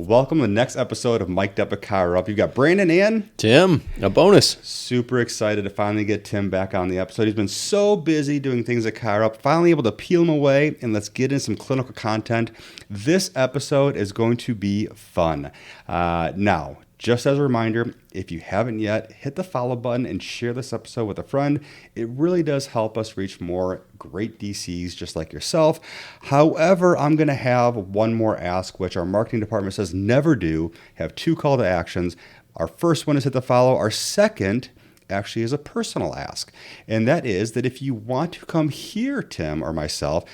Welcome to the next episode of Mic'd Up at Chiro Up. You've got Brandon and Tim, a bonus. Super excited to finally get Tim back on the episode. He's been so busy doing things at Chiro Up, finally able to peel him away, and let's get in some clinical content. This episode is going to be fun. Now, just as a reminder, if you haven't yet, hit the follow button and share this episode with a friend. It really does help us reach more great DCs just like yourself. However, I'm going to have one more ask, which our marketing department says never do. Have two call to actions. Our first one is hit the follow. Our second actually is a personal ask. And that is that if you want to come hear Tim or myself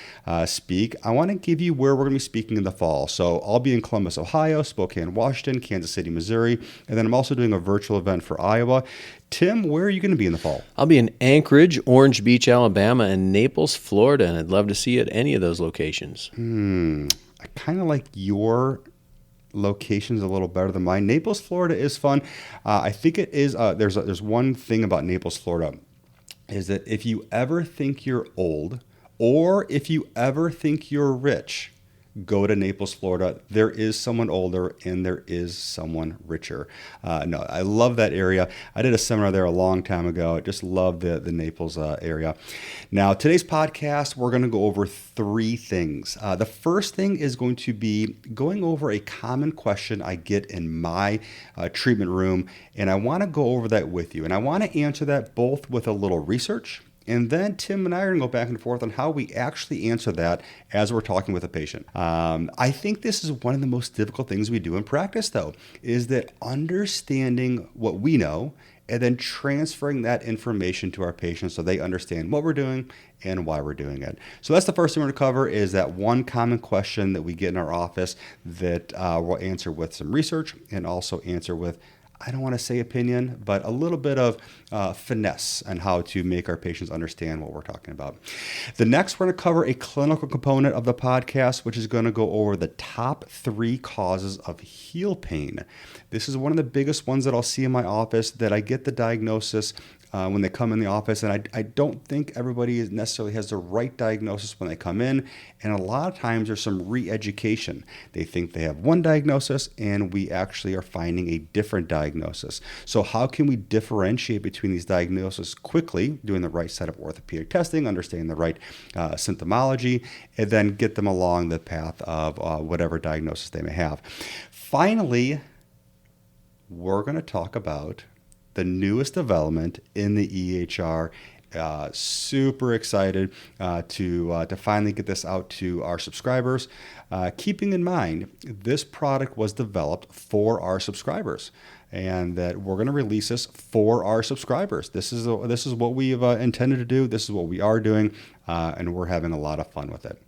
speak, I want to give you where we're going to be speaking in the fall. So I'll be in Columbus, Ohio, Spokane, Washington, Kansas City, Missouri, and then I'm also doing a virtual event for Iowa. Tim, where are you going to be in the fall? I'll be in Anchorage, Orange Beach, Alabama, and Naples, Florida, and I'd love to see you at any of those locations. I kind of like your locations a little better than mine. Naples, Florida is fun. I think it is. There's one thing about Naples, Florida, is that if you ever think you're old, or if you ever think you're rich, go to Naples, Florida. There is someone older and there is someone richer. No, I love that area. I did a seminar there a long time ago. I just love the Naples area. Now, today's podcast, we're going to go over three things. The first thing is going to be going over a common question I get in my treatment room, and I want to go over that with you. And I want to answer that both with a little research, and then Tim and I are going to go back and forth on how we actually answer that as we're talking with a patient. I think this is one of the most difficult things we do in practice, though, is that understanding what we know and then transferring that information to our patients so they understand what we're doing and why we're doing it. So that's the first thing we're going to cover, is that one common question that we get in our office that we'll answer with some research and also answer with, I don't want to say opinion, but a little bit of finesse on how to make our patients understand what we're talking about. The next, we're going to cover a clinical component of the podcast, which is going to go over the top 3 causes of heel pain. This is one of the biggest ones that I'll see in my office, that I get the diagnosis when they come in the office, and I don't think everybody necessarily has the right diagnosis when they come in, and a lot of times there's some re-education. They think they have one diagnosis, and we actually are finding a different diagnosis. So how can we differentiate between these diagnoses quickly, doing the right set of orthopedic testing, understanding the right symptomology, and then get them along the path of whatever diagnosis they may have. Finally, we're going to talk about the newest development in the EHR. Super excited to finally get this out to our subscribers. Keeping in mind, this product was developed for our subscribers, and that we're going to release this for our subscribers. This is what we've intended to do. This is what we are doing, and we're having a lot of fun with it.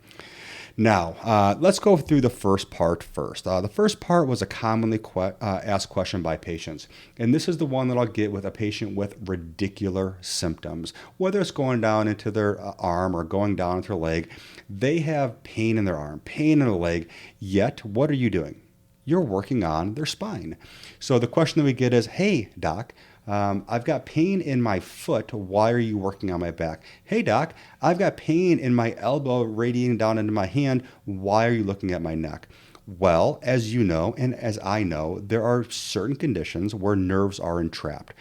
Now, let's go through the first part first. The first part was a commonly asked question by patients. And this is the one that I'll get with a patient with radicular symptoms. Whether it's going down into their arm or going down into their leg, they have pain in their arm, pain in their leg, yet what are you doing? You're working on their spine. So the question that we get is, hey, doc, I've got pain in my foot. Why are you working on my back? Hey, doc, I've got pain in my elbow radiating down into my hand. Why are you looking at my neck? Well, as you know, and as I know, there are certain conditions where nerves are entrapped.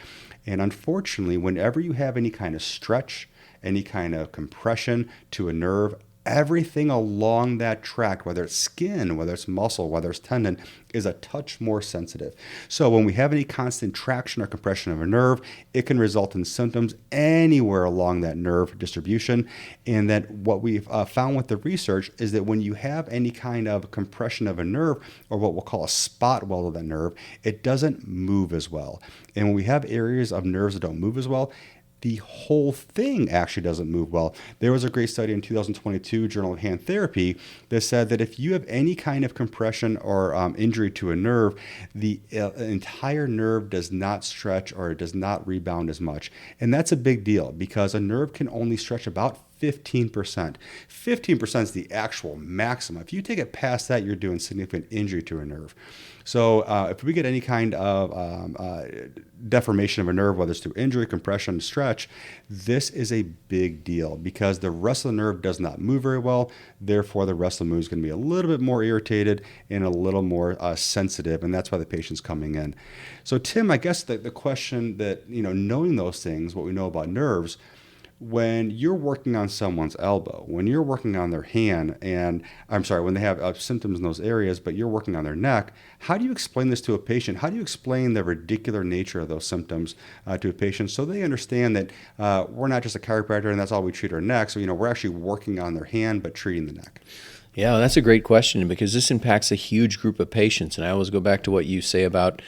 And unfortunately, whenever you have any kind of stretch, any kind of compression to a nerve, everything along that tract, whether it's skin, whether it's muscle, whether it's tendon, is a touch more sensitive. So when we have any constant traction or compression of a nerve, it can result in symptoms anywhere along that nerve distribution. And that what we've found with the research is that when you have any kind of compression of a nerve, or what we'll call a spot weld of that nerve, it doesn't move as well. And when we have areas of nerves that don't move as well, the whole thing actually doesn't move well. There was a great study in 2022, Journal of Hand Therapy, that said that if you have any kind of compression or injury to a nerve, the entire nerve does not stretch or it does not rebound as much. And that's a big deal, because a nerve can only stretch about 15%. 15% is the actual maximum. If you take it past that, you're doing significant injury to a nerve. So if we get any kind of deformation of a nerve, whether it's through injury, compression, stretch, this is a big deal because the rest of the nerve does not move very well. Therefore, the rest of the move is going to be a little bit more irritated and a little more sensitive, and that's why the patient's coming in. So, Tim, I guess the question that, knowing those things, what we know about nerves, when you're working on someone's elbow, when you're working on their hand, when they have symptoms in those areas, but you're working on their neck, how do you explain this to a patient? How do you explain the ridiculous nature of those symptoms to a patient so they understand that we're not just a chiropractor and that's all we treat our neck? So, we're actually working on their hand, but treating the neck. Yeah, well, that's a great question because this impacts a huge group of patients. And I always go back to what you say about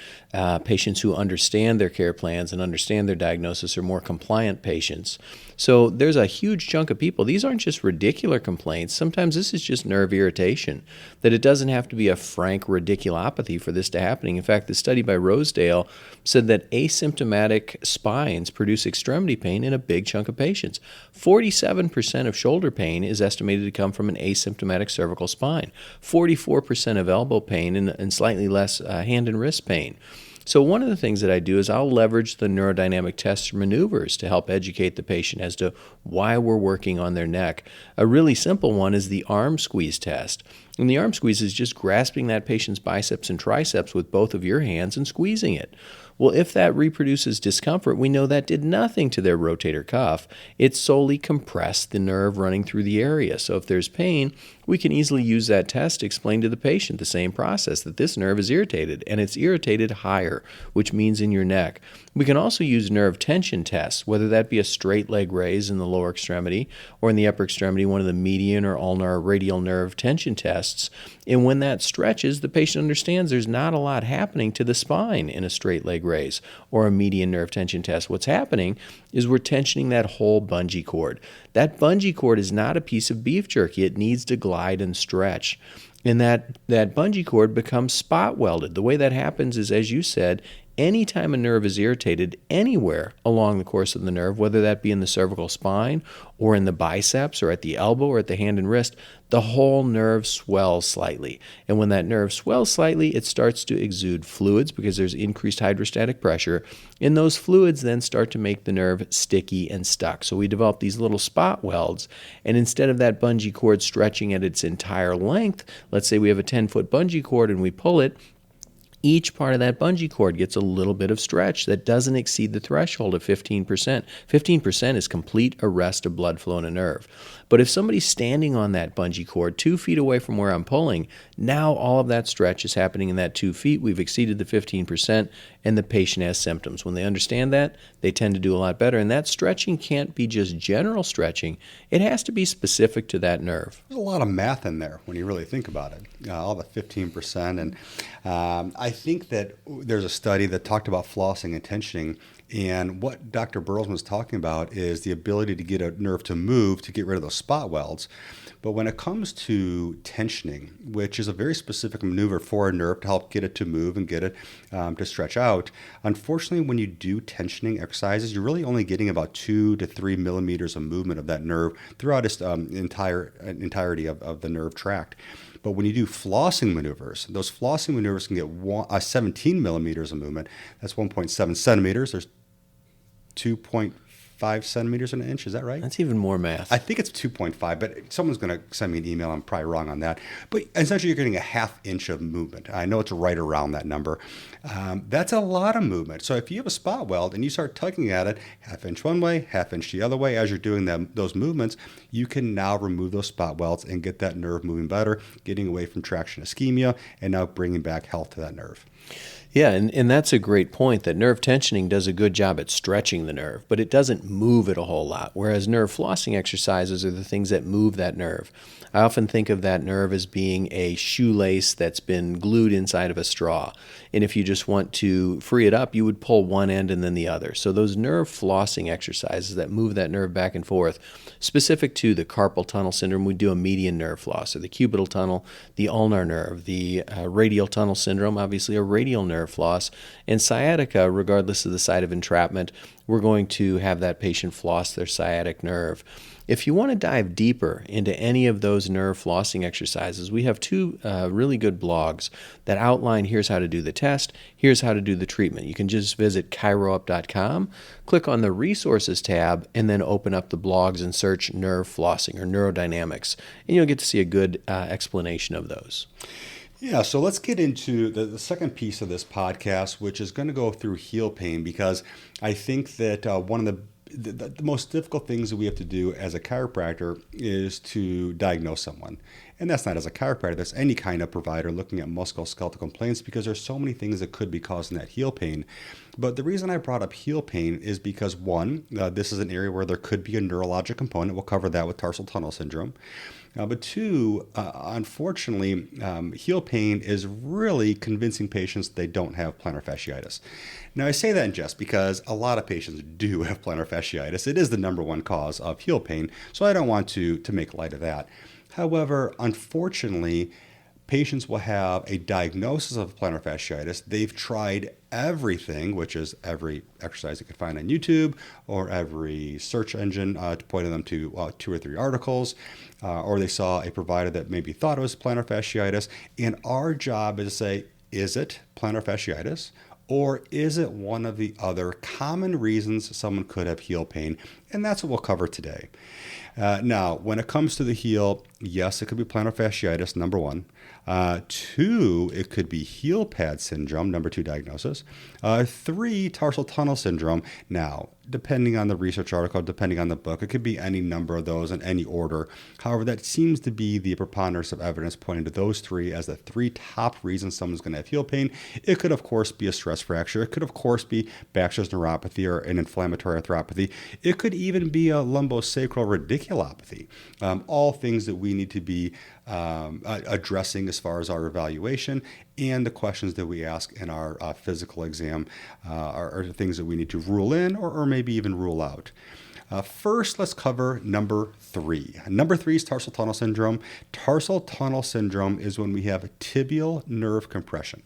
patients who understand their care plans and understand their diagnosis are more compliant patients. So there's a huge chunk of people. These aren't just radicular complaints. Sometimes this is just nerve irritation, that it doesn't have to be a frank radiculopathy for this to happen. In fact, the study by Rosedale said that asymptomatic spines produce extremity pain in a big chunk of patients. 47% of shoulder pain is estimated to come from an asymptomatic cervical spine, 44% of elbow pain, and slightly less hand and wrist pain. So one of the things that I do is I'll leverage the neurodynamic test maneuvers to help educate the patient as to why we're working on their neck. A really simple one is the arm squeeze test. And the arm squeeze is just grasping that patient's biceps and triceps with both of your hands and squeezing it. Well, if that reproduces discomfort, we know that did nothing to their rotator cuff. It solely compressed the nerve running through the area. So if there's pain, we can easily use that test to explain to the patient the same process, that this nerve is irritated, and it's irritated higher, which means in your neck. We can also use nerve tension tests, whether that be a straight leg raise in the lower extremity or in the upper extremity, one of the median or ulnar radial nerve tension tests. And when that stretches, the patient understands there's not a lot happening to the spine in a straight leg raise or a median nerve tension test. What's happening is we're tensioning that whole bungee cord. That bungee cord is not a piece of beef jerky. It needs to glide and stretch. And that bungee cord becomes spot welded. The way that happens is, as you said, anytime a nerve is irritated anywhere along the course of the nerve, whether that be in the cervical spine or in the biceps or at the elbow or at the hand and wrist, the whole nerve swells slightly. And when that nerve swells slightly, it starts to exude fluids because there's increased hydrostatic pressure. And those fluids then start to make the nerve sticky and stuck. So we develop these little spot welds. And instead of that bungee cord stretching at its entire length, let's say we have a 10-foot bungee cord and we pull it, each part of that bungee cord gets a little bit of stretch that doesn't exceed the threshold of 15%. 15% is complete arrest of blood flow in a nerve. But if somebody's standing on that bungee cord 2 feet away from where I'm pulling, now all of that stretch is happening in that 2 feet. We've exceeded the 15%, and the patient has symptoms. When they understand that, they tend to do a lot better. And that stretching can't be just general stretching. It has to be specific to that nerve. There's a lot of math in there when you really think about it, all the 15%. And I think that there's a study that talked about flossing and tensioning. And what Dr. Burleson was talking about is the ability to get a nerve to move to get rid of those spot welds. But when it comes to tensioning, which is a very specific maneuver for a nerve to help get it to move and get it to stretch out, unfortunately, when you do tensioning exercises, you're really only getting about 2 to 3 millimeters of movement of that nerve throughout its entirety of the nerve tract. But when you do flossing maneuvers, those flossing maneuvers can get 17 millimeters of movement. That's 1.7 centimeters. There's 2.5 centimeters in an inch. Is that right? That's even more math. I think it's 2.5, but someone's going to send me an email. I'm probably wrong on that. But essentially, you're getting a half inch of movement. I know it's right around that number. That's a lot of movement. So if you have a spot weld and you start tugging at it, half inch one way, half inch the other way, as you're doing those movements, you can now remove those spot welds and get that nerve moving better, getting away from traction ischemia, and now bringing back health to that nerve. Yeah, and that's a great point, that nerve tensioning does a good job at stretching the nerve, but it doesn't move it a whole lot, whereas nerve flossing exercises are the things that move that nerve. I often think of that nerve as being a shoelace that's been glued inside of a straw. And if you just want to free it up, you would pull one end and then the other. So those nerve flossing exercises that move that nerve back and forth, specific to the carpal tunnel syndrome, we do a median nerve floss, or the cubital tunnel, the ulnar nerve, the radial tunnel syndrome, obviously a radial nerve. nerve floss. And sciatica, regardless of the site of entrapment, we're going to have that patient floss their sciatic nerve. If you want to dive deeper into any of those nerve flossing exercises, we have two really good blogs that outline here's how to do the test, here's how to do the treatment. You can just visit chiroup.com, click on the resources tab, and then open up the blogs and search nerve flossing or neurodynamics, and you'll get to see a good explanation of those. Yeah, so let's get into the second piece of this podcast, which is going to go through heel pain, because I think that one of the most difficult things that we have to do as a chiropractor is to diagnose someone. And that's not as a chiropractor, that's any kind of provider looking at musculoskeletal complaints, because there's so many things that could be causing that heel pain. But the reason I brought up heel pain is because, one, this is an area where there could be a neurologic component. We'll cover that with tarsal tunnel syndrome. But two, unfortunately, heel pain is really convincing patients they don't have plantar fasciitis. Now, I say that in jest because a lot of patients do have plantar fasciitis. It is the number one cause of heel pain, so I don't want to make light of that. However, unfortunately, patients will have a diagnosis of plantar fasciitis. They've tried everything, which is every exercise you can find on YouTube or every search engine to point them to 2 or 3 articles, or they saw a provider that maybe thought it was plantar fasciitis. And our job is to say, is it plantar fasciitis? Or is it one of the other common reasons someone could have heel pain? And that's what we'll cover today. Now, when it comes to the heel, yes, it could be plantar fasciitis, number one. 2, it could be heel pad syndrome, number 2 diagnosis. 3, tarsal tunnel syndrome. Now, depending on the research article, depending on the book, it could be any number of those in any order. However, that seems to be the preponderance of evidence pointing to those 3 as the 3 top reasons someone's going to have heel pain. It could, of course, be a stress fracture. It could, of course, be Baxter's neuropathy or an inflammatory arthropathy. It could even be a lumbosacral radiculopathy. All things that we need to be addressing as far as our evaluation, and the questions that we ask in our physical exam are things that we need to rule in or maybe even rule out. First, let's cover number 3. Number 3 is tarsal tunnel syndrome. Tarsal tunnel syndrome is when we have tibial nerve compression.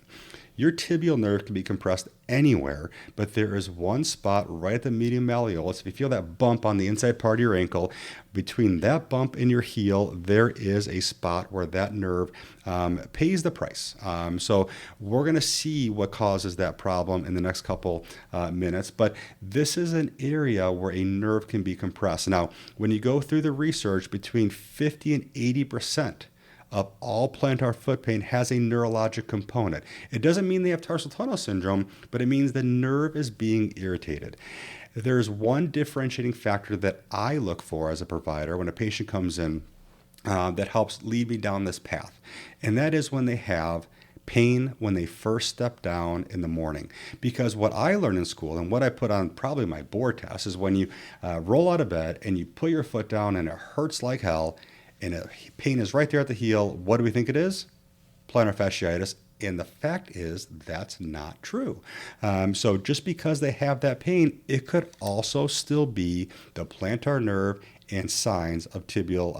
Your tibial nerve can be compressed anywhere, but there is one spot right at the median malleolus. If you feel that bump on the inside part of your ankle, between that bump and your heel, there is a spot where that nerve pays the price. So we're going to see what causes that problem in the next couple minutes, but this is an area where a nerve can be compressed. Now, when you go through the research, between 50 and 80% of all plantar foot pain has a neurologic component. It doesn't mean they have tarsal tunnel syndrome, but it means the nerve is being irritated. There's one differentiating factor that I look for as a provider when a patient comes in that helps lead me down this path, and that is when they have pain when they first step down in the morning. Because what I learned in school and what I put on probably my board test is when you roll out of bed and you put your foot down and it hurts like hell, and pain is right there at the heel. What do we think it is? Plantar fasciitis. And the fact is that's not true. So just because they have that pain, it could also still be the plantar nerve and signs of tibial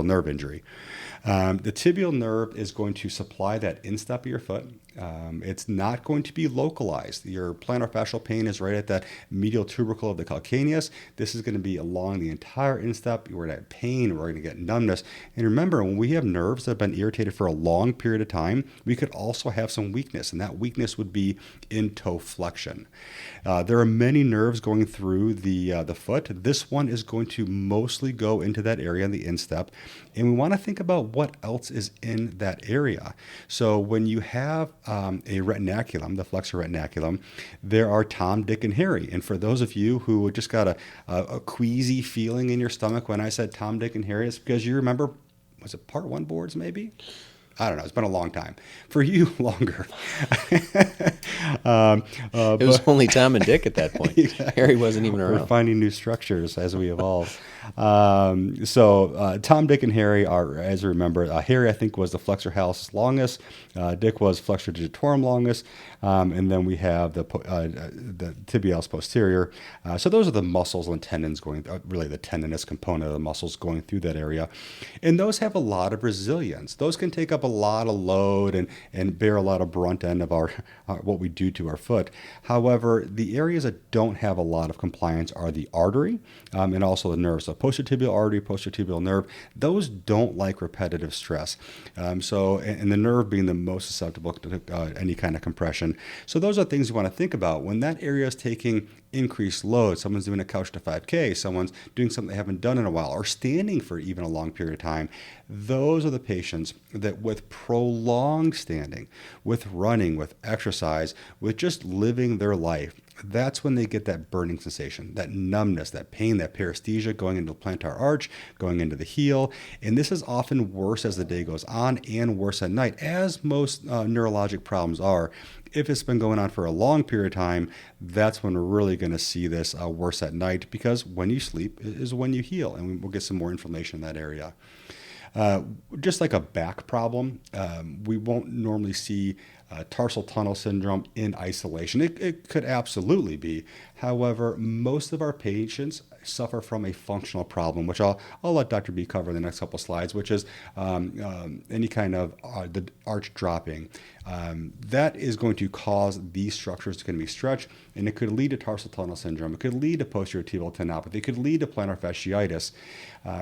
nerve injury. The tibial nerve is going to supply that instep of your foot. It's not going to be localized. Your plantar fascial pain is right at that medial tubercle of the calcaneus. This is going to be along the entire instep. We're going to have pain. We're going to get numbness. And remember, when we have nerves that have been irritated for a long period of time, we could also have some weakness, and that weakness would be in toe flexion. There are many nerves going through the foot. This one is going to mostly go into that area in the instep, and we want to think about what else is in that area. So when you have a retinaculum, the flexor retinaculum, there are Tom, Dick, and Harry. And for those of you who just got a queasy feeling in your stomach when I said Tom, Dick, and Harry, it's because you remember, was it part 1 boards maybe? I don't know. It's been a long time. For you, longer. It was only Tom and Dick at that point. Exactly. Harry wasn't even around. We're finding new structures as we evolve. So Tom, Dick, and Harry are, as you remember, Harry, I think, was the flexor hallucis longus. Dick was flexor digitorum longus. And then we have the tibialis posterior. So those are the muscles and tendons going, really the tendinous component of the muscles going through that area. And those have a lot of resilience. Those can take up up a lot of load and bear a lot of brunt end of our what we do to our foot. However, the areas that don't have a lot of compliance are the artery and also the nerve. So posterior tibial artery, posterior tibial nerve, those don't like repetitive stress. And the nerve being the most susceptible to any kind of compression. So those are things you want to think about. When that area is taking increased load, someone's doing a couch to 5K, someone's doing something they haven't done in a while, or standing for even a long period of time, those are the patients that with prolonged standing, with running, with exercise, with just living their life, that's when they get that burning sensation, that numbness, that pain, that paresthesia going into the plantar arch, going into the heel. And this is often worse as the day goes on and worse at night, as most neurologic problems are. If it's been going on for a long period of time, that's when we're really going to see this worse at night, because when you sleep is when you heal, and we'll get some more inflammation in that area. Just like a back problem, we won't normally see tarsal tunnel syndrome in isolation. It could absolutely be. However, most of our patients suffer from a functional problem, which I'll let Dr. B cover in the next couple of slides, which is any kind of the arch dropping. That is going to cause these structures to be stretched, and it could lead to tarsal tunnel syndrome. It could lead to posterior tibial tendinopathy. It could lead to plantar fasciitis.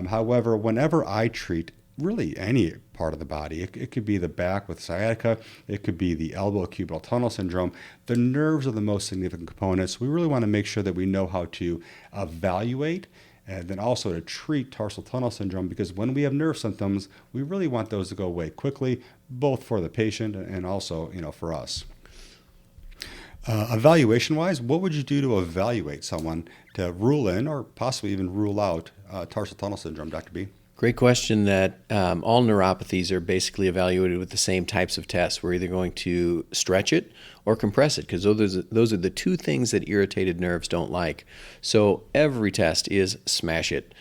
However, whenever I treat really any part of the body, it could be the back with sciatica, it could be the elbow cubital tunnel syndrome. The nerves are the most significant components. We really want to make sure that we know how to evaluate and then also to treat tarsal tunnel syndrome, because when we have nerve symptoms, we really want those to go away quickly, both for the patient and also, for us. Evaluation-wise, what would you do to evaluate someone to rule in or possibly even rule out tarsal tunnel syndrome, Dr. B? Great question. That all neuropathies are basically evaluated with the same types of tests. We're either going to stretch it or compress it, because those are the two things that irritated nerves don't like. So every test is smash it.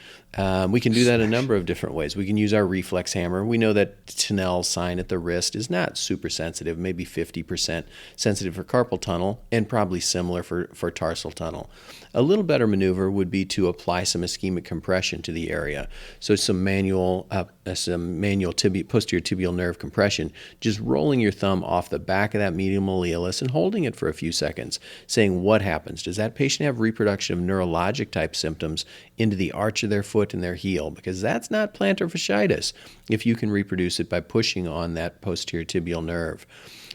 We can do that a number of different ways. We can use our reflex hammer. We know that Tinel's sign at the wrist is not super sensitive, maybe 50% sensitive for carpal tunnel, and probably similar for tarsal tunnel. A little better maneuver would be to apply some ischemic compression to the area. So some manual posterior tibial nerve compression, just rolling your thumb off the back of that medial malleolus and holding it for a few seconds, saying what happens. Does that patient have reproduction of neurologic type symptoms into the arch of their foot and their heel? Because that's not plantar fasciitis if you can reproduce it by pushing on that posterior tibial nerve.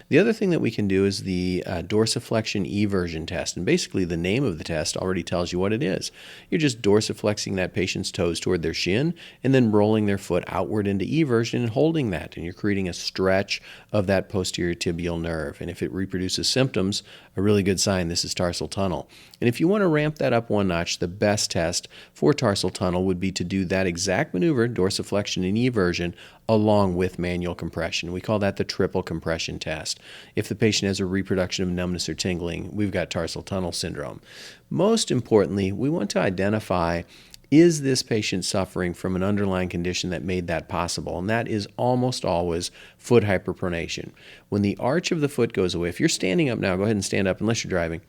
The other thing that we can do is the dorsiflexion eversion test. And basically the name of the test already tells you what it is. You're just dorsiflexing that patient's toes toward their shin and then rolling their foot outward into eversion and holding that. And you're creating a stretch of that posterior tibial nerve. And if it reproduces symptoms, a really good sign this is tarsal tunnel. And if you want to ramp that up one notch, the best test for tarsal tunnel would be to do that exact maneuver, dorsiflexion and eversion, along with manual compression. We call that the triple compression test. If the patient has a reproduction of numbness or tingling, we've got tarsal tunnel syndrome. Most importantly, we want to identify, is this patient suffering from an underlying condition that made that possible? And that is almost always foot hyperpronation. When the arch of the foot goes away, if you're standing up now, go ahead and stand up unless you're driving.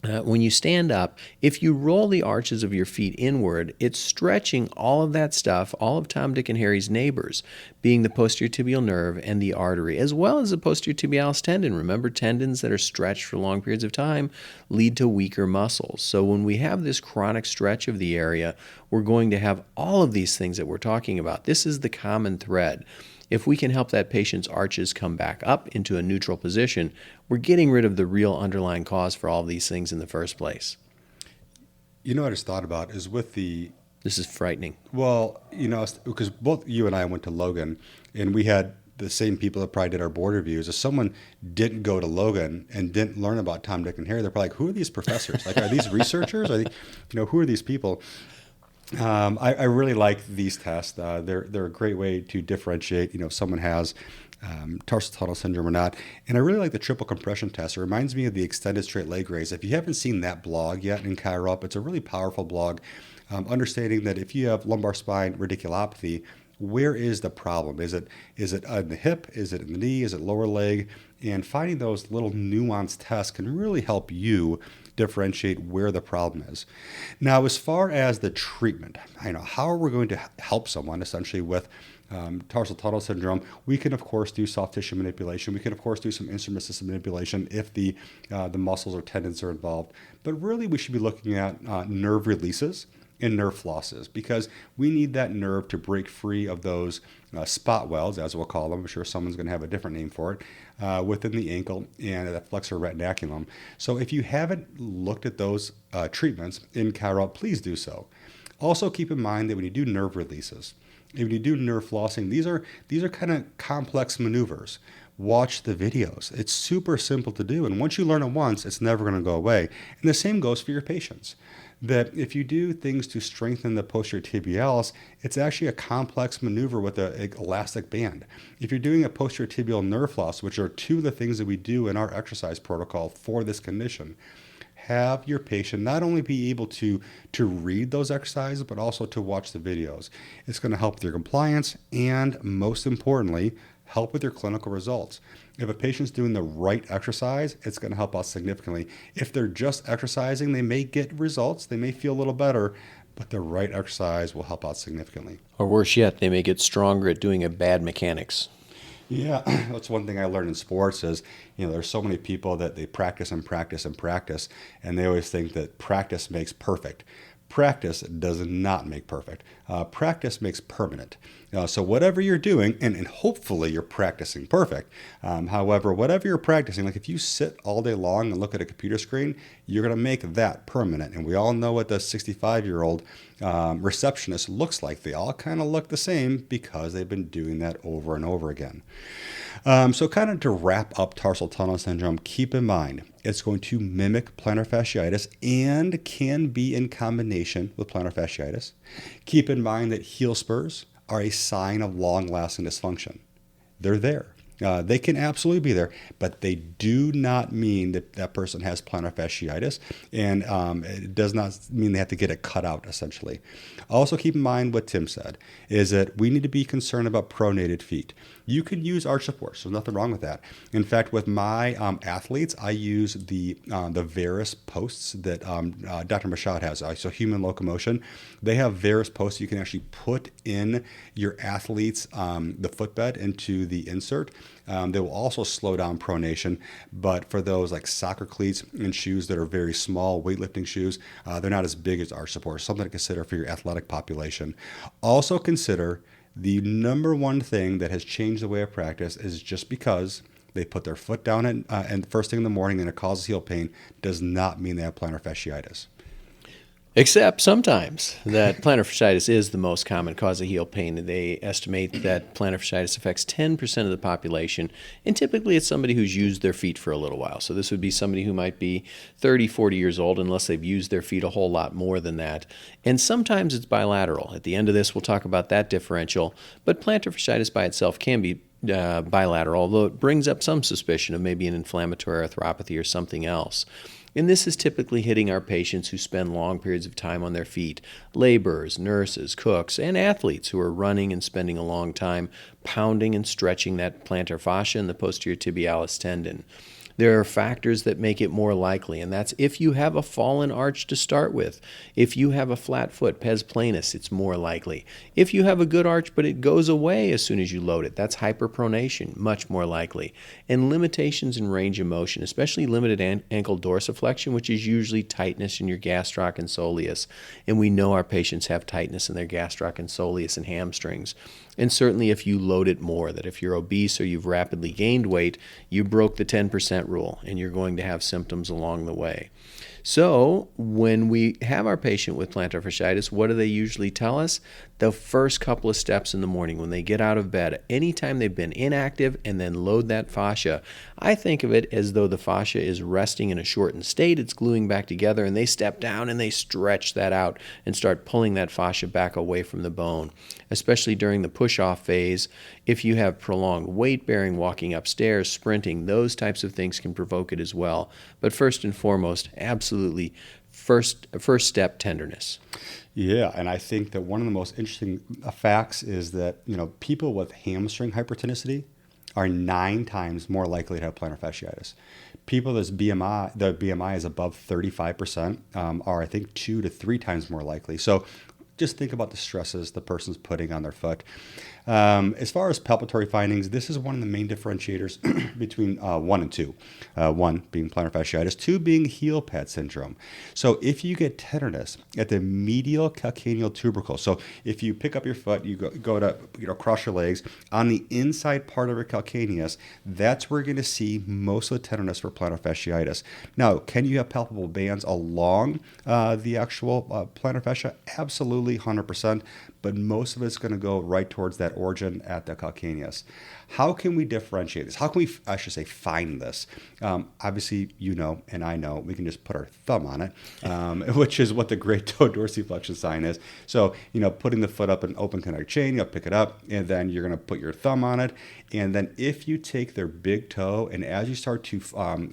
When you stand up, if you roll the arches of your feet inward, it's stretching all of that stuff, all of Tom, Dick, and Harry's neighbors, being the posterior tibial nerve and the artery, as well as the posterior tibialis tendon. Remember, tendons that are stretched for long periods of time lead to weaker muscles. So when we have this chronic stretch of the area, we're going to have all of these things that we're talking about. This is the common thread. If we can help that patient's arches come back up into a neutral position, we're getting rid of the real underlying cause for all of these things in the first place. What I just thought about is with the... This is frightening. Well, because both you and I went to Logan, and we had the same people that probably did our board reviews. If someone didn't go to Logan and didn't learn about Tom, Dick, and Harry, they're probably like, who are these professors? Like, are these researchers? Are they, who are these people? I really like these tests. They're a great way to differentiate, if someone has tarsal tunnel syndrome or not. And I really like the triple compression test. It reminds me of the extended straight leg raise. If you haven't seen that blog yet in Chiro, it's a really powerful blog, understanding that if you have lumbar spine radiculopathy, where is the problem? Is it in the hip? Is it in the knee? Is it lower leg? And finding those little nuanced tests can really help you differentiate where the problem is. Now, as far as the treatment, how are we going to help someone essentially with tarsal tunnel syndrome? We can, of course, do soft tissue manipulation. We can, of course, do some instrument system manipulation if the muscles or tendons are involved. But really, we should be looking at nerve releases and nerve flosses, because we need that nerve to break free of those spot welds, as we'll call them. I'm sure someone's going to have a different name for it, within the ankle and the flexor retinaculum. So if you haven't looked at those treatments in chiro, please do so. Also keep in mind that when you do nerve releases, when you do nerve flossing, these are kind of complex maneuvers. Watch the videos. It's super simple to do, and once you learn it once, it's never going to go away. And the same goes for your patients. That if you do things to strengthen the posterior tibialis, it's actually a complex maneuver with an elastic band. If you're doing a posterior tibial nerve floss, which are two of the things that we do in our exercise protocol for this condition, have your patient not only be able to read those exercises, but also to watch the videos. It's going to help with your compliance and, most importantly, help with your clinical results. If a patient's doing the right exercise, it's going to help out significantly. If they're just exercising, they may get results, they may feel a little better, but the right exercise will help out significantly. Or worse yet, they may get stronger at doing a bad mechanics. Yeah, that's one thing I learned in sports is, there's so many people that they practice and practice and practice, and they always think that practice makes perfect. Practice does not make perfect. Practice makes permanent. So whatever you're doing, and hopefully you're practicing perfect. However, whatever you're practicing, like if you sit all day long and look at a computer screen, you're going to make that permanent. And we all know what the 65-year-old receptionist looks like. They all kind of look the same because they've been doing that over and over again. So kind of to wrap up tarsal tunnel syndrome, keep in mind, it's going to mimic plantar fasciitis and can be in combination with plantar fasciitis. Keep in mind that heel spurs are a sign of long-lasting dysfunction. They're there. They can absolutely be there, but they do not mean that that person has plantar fasciitis, and it does not mean they have to get it cut out, essentially. Also keep in mind what Tim said, is that we need to be concerned about pronated feet. You can use arch supports. There's nothing wrong with that. In fact, with my athletes, I use the Varus posts that Dr. Mashad has. So human locomotion. They have Varus posts you can actually put in your athlete's the footbed into the insert. They will also slow down pronation, but for those like soccer cleats and shoes that are very small, weightlifting shoes, they're not as big as arch supports. Something to consider for your athletic population. Also consider the number one thing that has changed the way I practice is just because they put their foot down and first thing in the morning and it causes heel pain does not mean they have plantar fasciitis. Except sometimes that plantar fasciitis is the most common cause of heel pain. They estimate that plantar fasciitis affects 10% of the population, and typically it's somebody who's used their feet for a little while. So this would be somebody who might be 30, 40 years old, unless they've used their feet a whole lot more than that. And sometimes it's bilateral. At the end of this, we'll talk about that differential, but plantar fasciitis by itself can be bilateral, although it brings up some suspicion of maybe an inflammatory arthropathy or something else. And this is typically hitting our patients who spend long periods of time on their feet, laborers, nurses, cooks, and athletes who are running and spending a long time pounding and stretching that plantar fascia and the posterior tibialis tendon. There are factors that make it more likely, and that's if you have a fallen arch to start with. If you have a flat foot, pes planus, it's more likely. If you have a good arch but it goes away as soon as you load it, that's hyperpronation, much more likely. And limitations in range of motion, especially limited ankle dorsiflexion, which is usually tightness in your gastroc and soleus. And we know our patients have tightness in their gastroc and soleus and hamstrings. And certainly if you load it more, that if you're obese or you've rapidly gained weight, you broke the 10% rule and you're going to have symptoms along the way. So when we have our patient with plantar fasciitis, what do they usually tell us? The first couple of steps in the morning when they get out of bed, anytime they've been inactive and then load that fascia, I think of it as though the fascia is resting in a shortened state, it's gluing back together, and they step down and they stretch that out and start pulling that fascia back away from the bone, especially during the push-off phase. If you have prolonged weight bearing, walking upstairs, sprinting, those types of things can provoke it as well. But first and foremost, absolutely first step tenderness. Yeah, and I think that one of the most interesting facts is that people with hamstring hypertonicity are 9 times more likely to have plantar fasciitis. People that's BMI, the BMI is above 35%, are I think 2 to 3 times more likely. So just think about the stresses the person's putting on their foot. As far as palpatory findings, this is one of the main differentiators between 1 and 2. 1 being plantar fasciitis, 2 being heel pad syndrome. So if you get tenderness at the medial calcaneal tubercle, so if you pick up your foot, you go to cross your legs on the inside part of your calcaneus, that's where you're going to see most of the tenderness for plantar fasciitis. Now, can you have palpable bands along the actual plantar fascia? Absolutely, 100%. But most of it's going to go right towards that origin at the calcaneus. How can we differentiate this? How can we, I should say, find this? Obviously, you know, and I know, we can just put our thumb on it, which is what the great toe dorsiflexion sign is. So, putting the foot up in open connect chain, you'll pick it up, and then you're going to put your thumb on it. And then if you take their big toe, and as you start to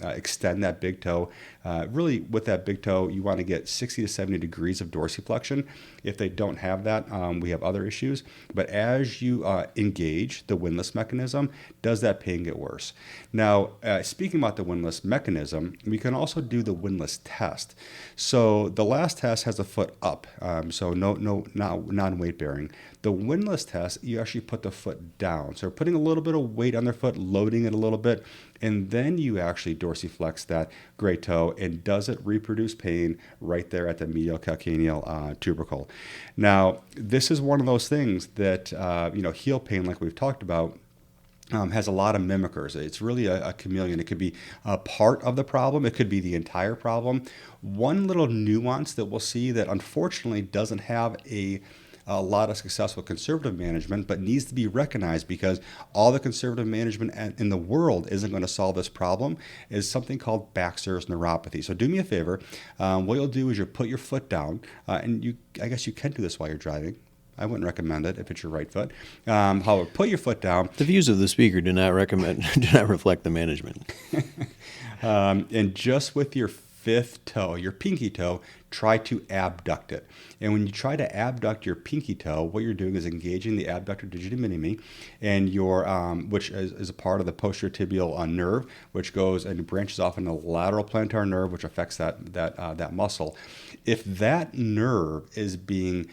extend that big toe, really with that big toe, you want to get 60 to 70 degrees of dorsiflexion. If they don't have that, we have other issues. But as you engage the windlass mechanism, does that pain get worse? Now, speaking about the windlass mechanism, we can also do the windlass test. So the last test has the foot up, so non-weight bearing. The windlass test, you actually put the foot down. So we're putting a little bit of weight on their foot, loading it a little bit, and then you actually dorsiflex that great toe, and does it reproduce pain right there at the medial calcaneal tubercle? Now, this is one of those things that, heel pain, like we've talked about, has a lot of mimickers. It's really a chameleon. It could be a part of the problem. It could be the entire problem. One little nuance that we'll see that unfortunately doesn't have a lot of successful conservative management, but needs to be recognized because all the conservative management in the world isn't going to solve this problem, is something called Baxter's neuropathy. So do me a favor. What you'll do is you'll put your foot down, and I guess you can do this while you're driving. I wouldn't recommend it if it's your right foot. However, put your foot down. The views of the speaker do not reflect the management. And just with your fifth toe, your pinky toe, try to abduct it. And when you try to abduct your pinky toe, what you're doing is engaging the abductor digiti minimi, and which is a part of the posterior tibial nerve, which goes and branches off into the lateral plantar nerve, which affects that muscle. If that nerve is being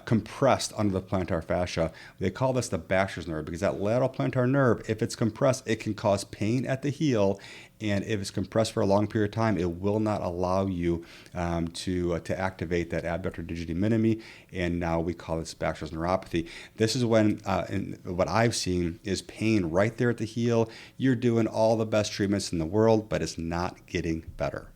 compressed under the plantar fascia, they call this the Baxter's nerve, because that lateral plantar nerve, if it's compressed, it can cause pain at the heel, and if it's compressed for a long period of time, it will not allow you to activate that abductor digiti minimi, and now we call this Baxter's neuropathy. This is when, what I've seen is pain right there at the heel. You're doing all the best treatments in the world, but it's not getting better.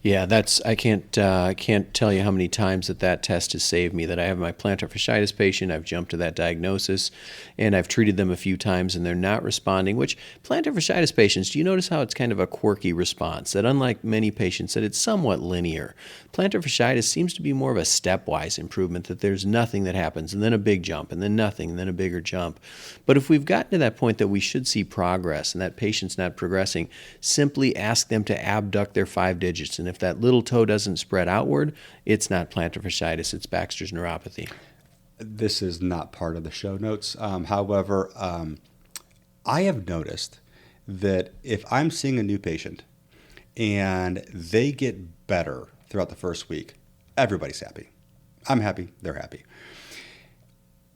Yeah, I can't tell you how many times that test has saved me. That I have my plantar fasciitis patient, I've jumped to that diagnosis, and I've treated them a few times, and they're not responding. Which plantar fasciitis patients, do you notice how it's kind of a quirky response? That unlike many patients, that it's somewhat linear. Plantar fasciitis seems to be more of a stepwise improvement. That there's nothing that happens, and then a big jump, and then nothing, and then a bigger jump. But if we've gotten to that point that we should see progress, and that patient's not progressing, simply ask them to abduct their 5 digits. And if that little toe doesn't spread outward, it's not plantar fasciitis, it's Baxter's neuropathy. This is not part of the show notes. However, I have noticed that if I'm seeing a new patient and they get better throughout the first week, everybody's happy. I'm happy, they're happy.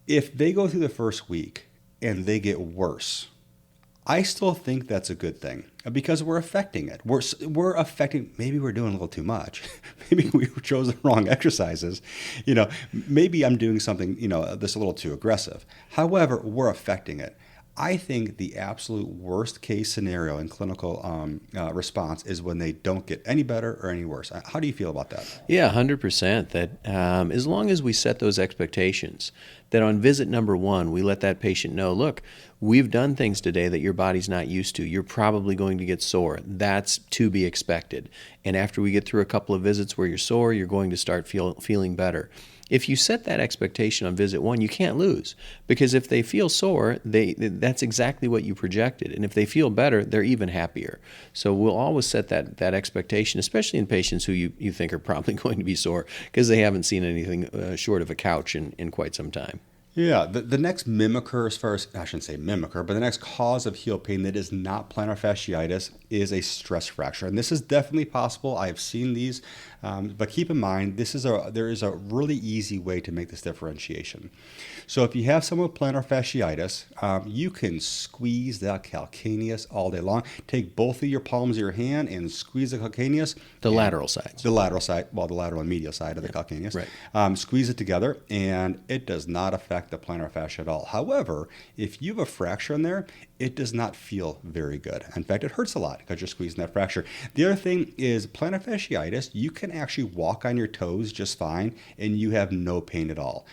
If they go through the first week and they get worse, I still think that's a good thing because we're affecting it. We're affecting, maybe we're doing a little too much. Maybe we chose the wrong exercises. Maybe I'm doing something, that's a little too aggressive. However, we're affecting it. I think the absolute worst case scenario in clinical response is when they don't get any better or any worse. How do you feel about that? Yeah, 100%. That as long as we set those expectations, that on visit number 1, we let that patient know, look, we've done things today that your body's not used to. You're probably going to get sore. That's to be expected. And after we get through a couple of visits where you're sore, you're going to start feeling better. If you set that expectation on visit 1, you can't lose, because if they feel sore, that's exactly what you projected. And if they feel better, they're even happier. So we'll always set that expectation, especially in patients who you think are probably going to be sore because they haven't seen anything short of a couch in quite some time. Yeah, the next mimicker, as far as I shouldn't say mimicker, but the next cause of heel pain that is not plantar fasciitis is a stress fracture, and this is definitely possible. I have seen these, but keep in mind there is a really easy way to make this differentiation. So if you have someone with plantar fasciitis, you can squeeze that calcaneus all day long. Take both of your palms of your hand and squeeze the calcaneus. The lateral sides. The lateral side, well, the lateral and medial side of the calcaneus. Right. Squeeze it together, and it does not affect the plantar fascia at all. However, if you have a fracture in there, it does not feel very good. In fact, it hurts a lot because you're squeezing that fracture. The other thing is plantar fasciitis, you can actually walk on your toes just fine, and you have no pain at all.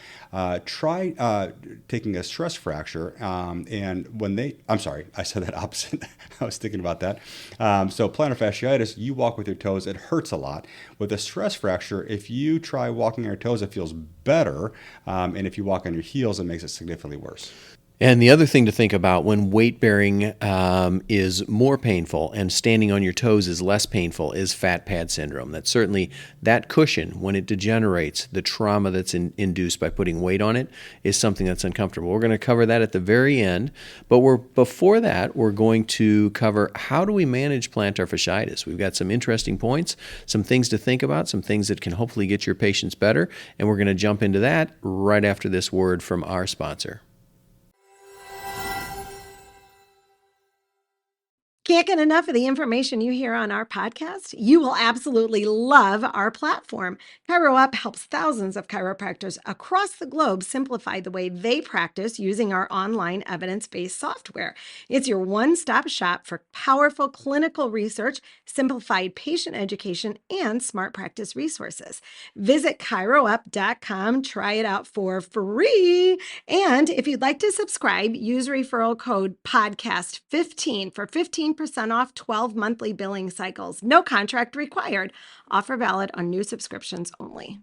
Try taking a stress fracture, and I'm sorry, I said that opposite. I was thinking about that. So plantar fasciitis, you walk with your toes, it hurts a lot. With a stress fracture, if you try walking on your toes, it feels better. And if you walk on your heels, it makes it significantly worse. And the other thing to think about when weight bearing is more painful and standing on your toes is less painful is fat pad syndrome. That's certainly that cushion, when it degenerates, the trauma that's induced by putting weight on it is something that's uncomfortable. We're going to cover that at the very end, but before that, we're going to cover how do we manage plantar fasciitis. We've got some interesting points, some things to think about, some things that can hopefully get your patients better, and we're going to jump into that right after this word from our sponsor. Can't get enough of the information you hear on our podcast? You will absolutely love our platform. ChiroUp helps thousands of chiropractors across the globe simplify the way they practice using our online evidence-based software. It's your one-stop shop for powerful clinical research, simplified patient education, and smart practice resources. Visit chiroup.com, try it out for free. And if you'd like to subscribe, use referral code podcast15 for 15% off 12 monthly billing cycles. No contract required. Offer valid on new subscriptions only.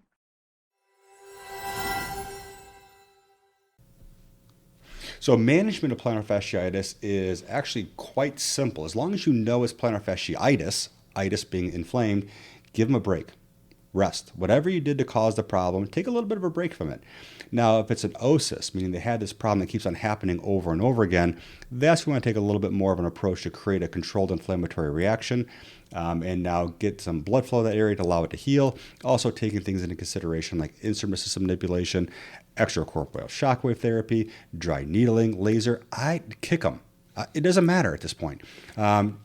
So management of plantar fasciitis is actually quite simple. As long as you know it's plantar fasciitis, itis being inflamed, give them a break. Rest. Whatever you did to cause the problem, take a little bit of a break from it. Now, if it's an osis, meaning they had this problem that keeps on happening over and over again, that's when we want to take a little bit more of an approach to create a controlled inflammatory reaction and now get some blood flow to that area to allow it to heal. Also taking things into consideration like instrument system manipulation, extracorporeal shockwave therapy, dry needling, laser. I kick them. It doesn't matter at this point.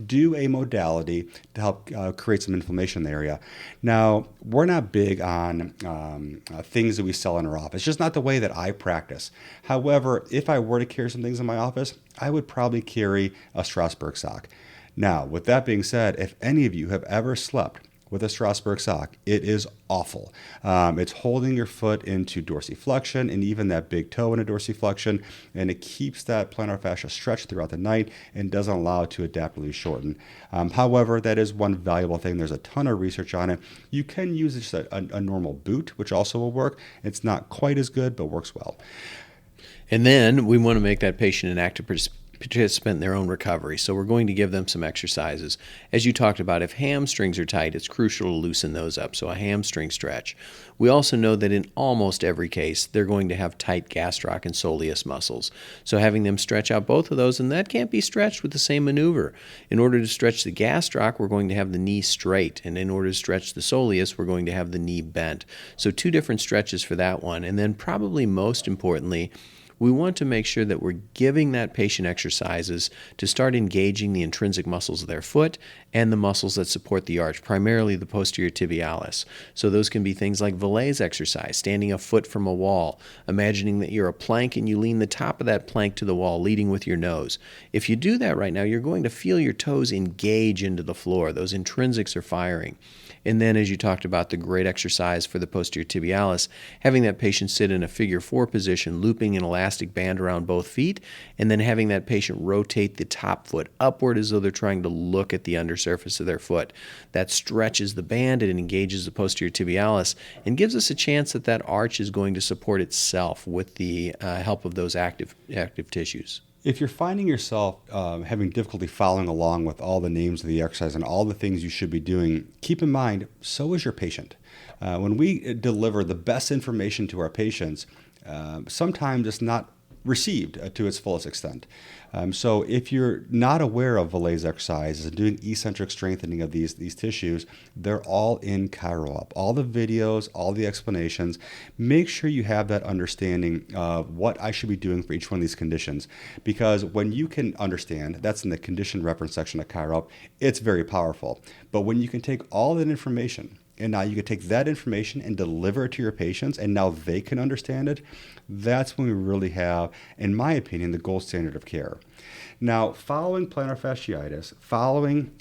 Do a modality to help create some inflammation in the area. Now, we're not big on things that we sell in our office. It's just not the way that I practice. However, if I were to carry some things in my office, I would probably carry a Strasbourg sock. Now, with that being said, if any of you have ever slept with a Strasbourg sock, it is awful. It's holding your foot into dorsiflexion and even that big toe in a dorsiflexion, and it keeps that plantar fascia stretched throughout the night and doesn't allow it to adaptively shorten. However, that is one valuable thing. There's a ton of research on it. You can use just a normal boot, which also will work. It's not quite as good, but works well. And then we want to make that patient an active participant in their own recovery. So we're going to give them some exercises. As you talked about, if hamstrings are tight, it's crucial to loosen those up. So a hamstring stretch. We also know that in almost every case, they're going to have tight gastroc and soleus muscles. So having them stretch out both of those, and that can't be stretched with the same maneuver. In order to stretch the gastroc, we're going to have the knee straight. And in order to stretch the soleus, we're going to have the knee bent. So 2 different stretches for that one. And then probably most importantly, we want to make sure that we're giving that patient exercises to start engaging the intrinsic muscles of their foot and the muscles that support the arch, primarily the posterior tibialis. So those can be things like Valais exercise, standing a foot from a wall, imagining that you're a plank and you lean the top of that plank to the wall, leading with your nose. If you do that right now, you're going to feel your toes engage into the floor. Those intrinsics are firing. And then, as you talked about, the great exercise for the posterior tibialis, having that patient sit in a figure 4 position, looping an elastic band around both feet, and then having that patient rotate the top foot upward as though they're trying to look at the undersurface of their foot. That stretches the band, it engages the posterior tibialis, and gives us a chance that that arch is going to support itself with the help of those active tissues. If you're finding yourself having difficulty following along with all the names of the exercise and all the things you should be doing, keep in mind, so is your patient. When we deliver the best information to our patients, sometimes it's not received to its fullest extent. So if you're not aware of Valais exercises and doing eccentric strengthening of these tissues, they're all in ChiroUp. All the videos, all the explanations. Make sure you have that understanding of what I should be doing for each one of these conditions. Because when you can understand, that's in the condition reference section of ChiroUp, it's very powerful. But when you can take all that information, and now you can take that information and deliver it to your patients, and now they can understand it. That's when we really have, in my opinion, the gold standard of care. Now, following plantar fasciitis, following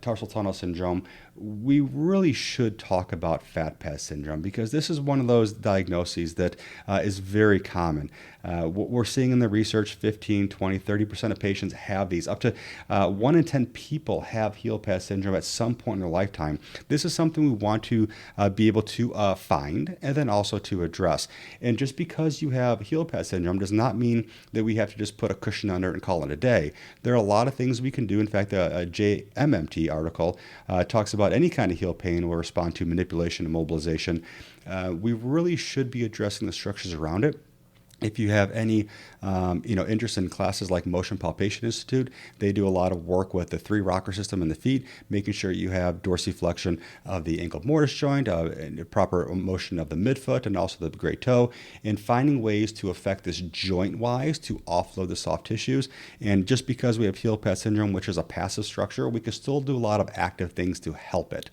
tarsal tunnel syndrome, we really should talk about fat pad syndrome, because this is one of those diagnoses that is very common. What we're seeing in the research, 15, 20, 30% of patients have these. Up to 1 in 10 people have heel pad syndrome at some point in their lifetime. This is something we want to be able to find and then also to address. And just because you have heel pad syndrome does not mean that we have to just put a cushion under it and call it a day. There are a lot of things we can do. In fact, a JMMT article talks about any kind of heel pain will respond to manipulation and mobilization. We really should be addressing the structures around it. If you have any, interest in classes like Motion Palpation Institute, they do a lot of work with the 3 rocker system in the feet, making sure you have dorsiflexion of the ankle mortise joint, and proper motion of the midfoot, and also the great toe, and finding ways to affect this joint-wise to offload the soft tissues. And just because we have heel pad syndrome, which is a passive structure, we can still do a lot of active things to help it.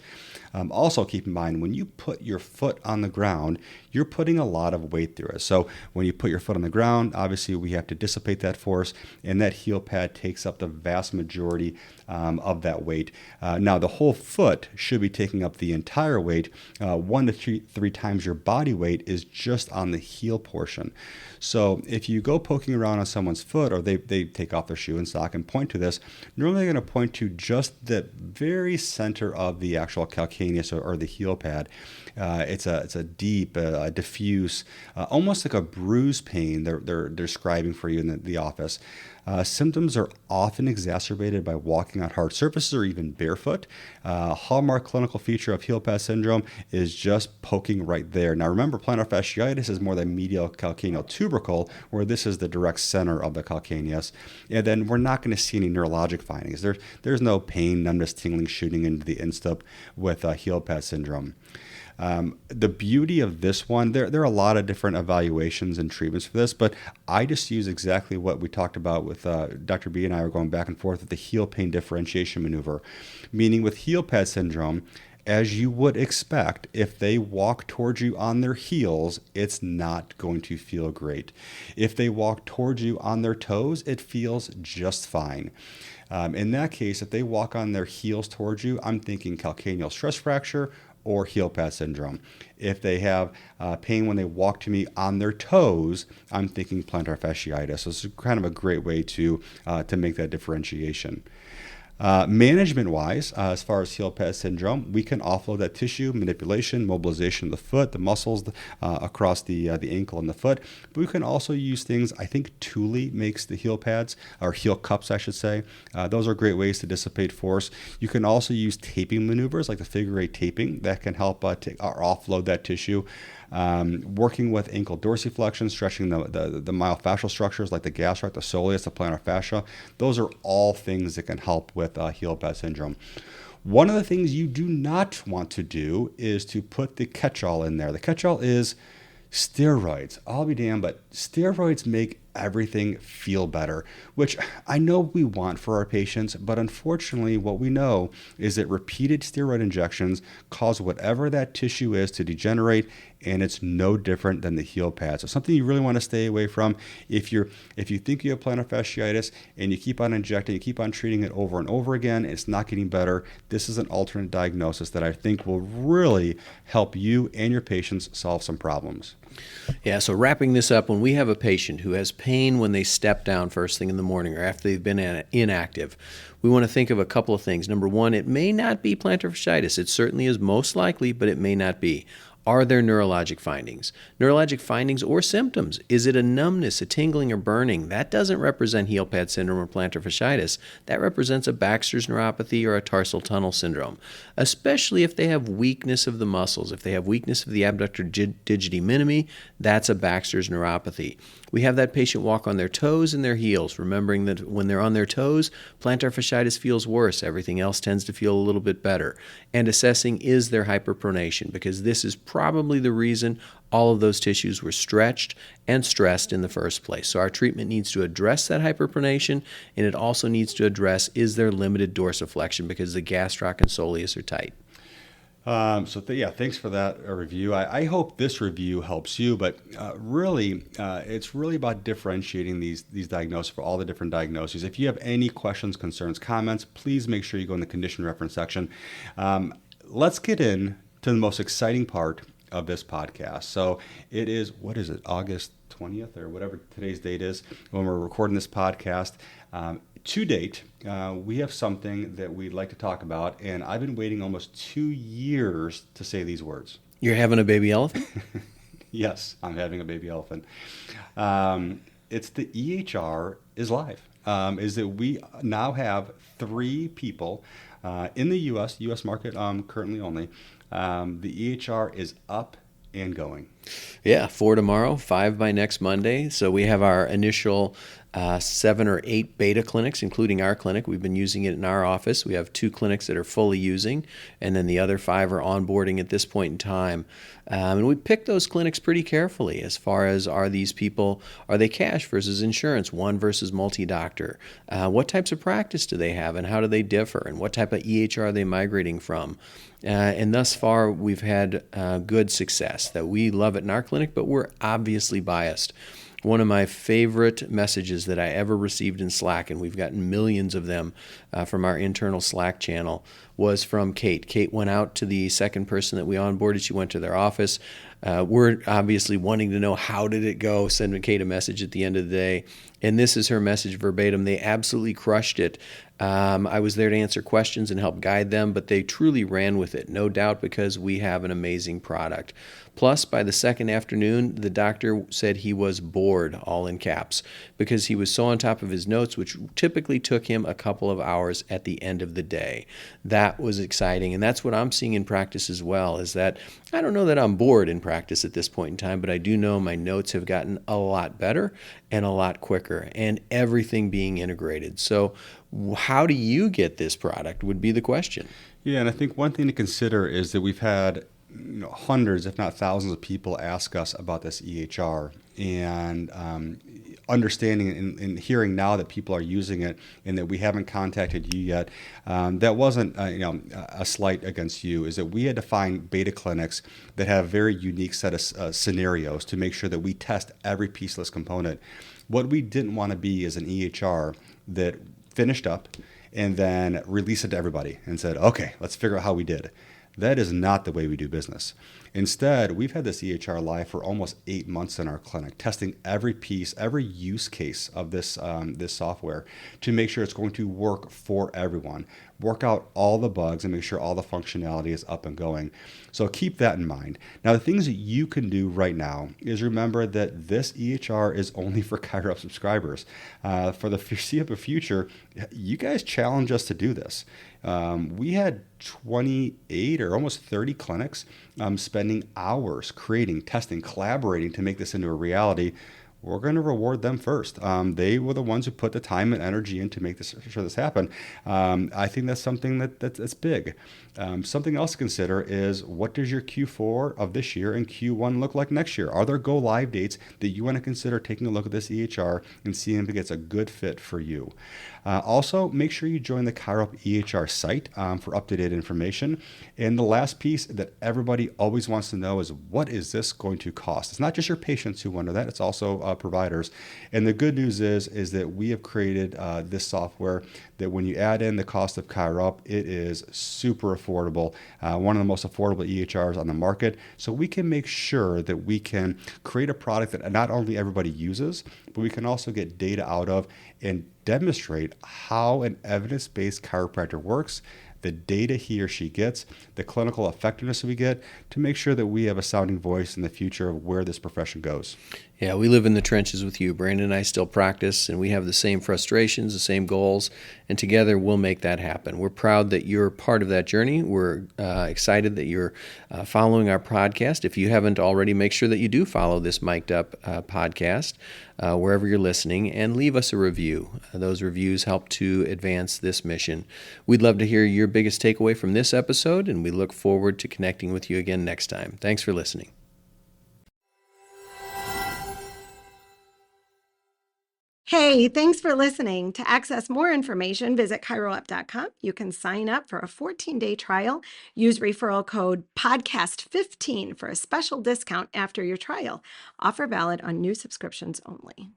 Also keep in mind, when you put your foot on the ground, you're putting a lot of weight through it. So when you put your foot on the ground, obviously we have to dissipate that force, and that heel pad takes up the vast majority of that weight. Now, the whole foot should be taking up the entire weight. 1 to 3 times your body weight is just on the heel portion. So if you go poking around on someone's foot, or they take off their shoe and sock and point to this, normally they're going to point to just the very center of the actual calcaneus or the heel pad. It's a deep, diffuse, almost like a bruise pain they're describing for you in the office. Symptoms are often exacerbated by walking on hard surfaces or even barefoot. Hallmark clinical feature of heel pad syndrome is just poking right there. Now remember, plantar fasciitis is more the medial calcaneal tubercle, where this is the direct center of the calcaneus. And then we're not going to see any neurologic findings. There's no pain, numbness, tingling, shooting into the instep with heel pad syndrome. The beauty of this one, there are a lot of different evaluations and treatments for this, but I just use exactly what we talked about with Dr. B and I were going back and forth with the heel pain differentiation maneuver, meaning with heel pad syndrome, as you would expect, if they walk towards you on their heels, it's not going to feel great. If they walk towards you on their toes, it feels just fine. In that case, if they walk on their heels towards you, I'm thinking calcaneal stress fracture or heel pad syndrome. If they have pain when they walk to me on their toes, I'm thinking plantar fasciitis. So it's kind of a great way to make that differentiation. Management-wise, as far as heel pad syndrome, we can offload that tissue, manipulation, mobilization of the foot, the muscles across the ankle and the foot. But we can also use things, I think Thule makes the heel pads, or heel cups, I should say. Those are great ways to dissipate force. You can also use taping maneuvers, like the figure 8 taping, that can help or offload that tissue. Working with ankle dorsiflexion, stretching the myofascial structures like the gastroc, the soleus, the plantar fascia. Those are all things that can help with heel pad syndrome. One of the things you do not want to do is to put the catch-all in there. The catch-all is steroids. I'll be damned, but steroids make everything feel better, which I know we want for our patients, but unfortunately what we know is that repeated steroid injections cause whatever that tissue is to degenerate, and it's no different than the heel pad. So something you really want to stay away from. If you think you have plantar fasciitis and you keep on injecting, you keep on treating it over and over again, it's not getting better, this is an alternate diagnosis that I think will really help you and your patients solve some problems. Yeah, so wrapping this up, when we have a patient who has pain when they step down first thing in the morning or after they've been inactive, we want to think of a couple of things. Number one, it may not be plantar fasciitis. It certainly is most likely, but it may not be. Are there neurologic findings? Neurologic findings or symptoms? Is it a numbness, a tingling, or burning? That doesn't represent heel pad syndrome or plantar fasciitis. That represents a Baxter's neuropathy or a tarsal tunnel syndrome, especially if they have weakness of the muscles. If they have weakness of the abductor digiti minimi, that's a Baxter's neuropathy. We have that patient walk on their toes and their heels, remembering that when they're on their toes, plantar fasciitis feels worse. Everything else tends to feel a little bit better. And assessing, is there hyperpronation? Because this is probably the reason all of those tissues were stretched and stressed in the first place. So our treatment needs to address that hyperpronation, and it also needs to address, is there limited dorsiflexion because the gastroc and soleus are tight. Thanks for that review. I hope this review helps you, but really, it's really about differentiating these diagnoses for all the different diagnoses. If you have any questions, concerns, comments, please make sure you go in the condition reference section. Let's get in to the most exciting part of this podcast. So it is, August 20th or whatever today's date is when we're recording this podcast. To date, we have something that we'd like to talk about, and I've been waiting almost 2 years to say these words. You're having a baby elephant? Yes, I'm having a baby elephant. It's the EHR is live. Is that we now have 3 people in the U.S. market currently only. The EHR is up and going. Yeah, 4 tomorrow, 5 by next Monday. So we have our initial 7 or 8 beta clinics, including our clinic. We've been using it in our office. We have 2 clinics that are fully using, and then the other 5 are onboarding at this point in time. And we pick those clinics pretty carefully as far as, are these people, are they cash versus insurance, one versus multi-doctor? What types of practice do they have, and how do they differ, and what type of EHR are they migrating from? And thus far, we've had good success that we love it in our clinic, but we're obviously biased. One of my favorite messages that I ever received in Slack, and we've gotten millions of them from our internal Slack channel, was from Kate. Kate went out to the second person that we onboarded. She went to their office. We're obviously wanting to know, how did it go? Send Kate a message at the end of the day. And this is her message verbatim. They absolutely crushed it. I was there to answer questions and help guide them, but they truly ran with it, no doubt, because we have an amazing product. Plus, by the second afternoon, the doctor said he was bored, all in caps, because he was so on top of his notes, which typically took him a couple of hours at the end of the day. That was exciting, and that's what I'm seeing in practice as well, is that I don't know that I'm bored in practice at this point in time, but I do know my notes have gotten a lot better and a lot quicker, and everything being integrated. So how do you get this product would be the question. Yeah, and I think one thing to consider is that we've had hundreds, if not thousands, of people ask us about this EHR, and understanding and hearing now that people are using it and that we haven't contacted you yet, that wasn't a slight against you. Is that we had to find beta clinics that have a very unique set of scenarios to make sure that we test every piece of this component. What we didn't want to be is an EHR that finished up and then released it to everybody and said, okay, let's figure out how we did. That is not the way we do business. Instead, we've had this EHR live for almost 8 months in our clinic, testing every piece, every use case of this software to make sure it's going to work for everyone, work out all the bugs, and make sure all the functionality is up and going. So keep that in mind. Now, the things that you can do right now is remember that this EHR is only for ChiroUp subscribers. For the foreseeable future, you guys challenge us to do this. We had 28 or almost 30 clinics spending hours creating, testing, collaborating to make this into a reality. We're going to reward them first. They were the ones who put the time and energy in to make sure this happen. I think that's something that's big. Something else to consider is, what does your Q4 of this year and Q1 look like next year? Are there go live dates that you want to consider taking a look at this EHR and seeing if it gets a good fit for you? Also, make sure you join the ChiroUp EHR site for up-to-date information. And the last piece that everybody always wants to know is, what is this going to cost? It's not just your patients who wonder that, it's also providers. And the good news is that we have created this software that when you add in the cost of ChiroUp, it is super affordable, one of the most affordable EHRs on the market. So we can make sure that we can create a product that not only everybody uses, but we can also get data out of and demonstrate how an evidence-based chiropractor works the data he or she gets, the clinical effectiveness we get, to make sure that we have a sounding voice in the future of where this profession goes. Yeah, we live in the trenches with you. Brandon and I still practice, and we have the same frustrations, the same goals, and together we'll make that happen. We're proud that you're part of that journey. We're excited that you're following our podcast. If you haven't already, make sure that you do follow this Mic'd Up podcast wherever you're listening, and leave us a review. Those reviews help to advance this mission. We'd love to hear your biggest takeaway from this episode, and we look forward to connecting with you again next time. Thanks for listening. Hey, thanks for listening. To access more information, visit ChiroUp.com. You can sign up for a 14-day trial. Use referral code PODCAST15 for a special discount after your trial. Offer valid on new subscriptions only.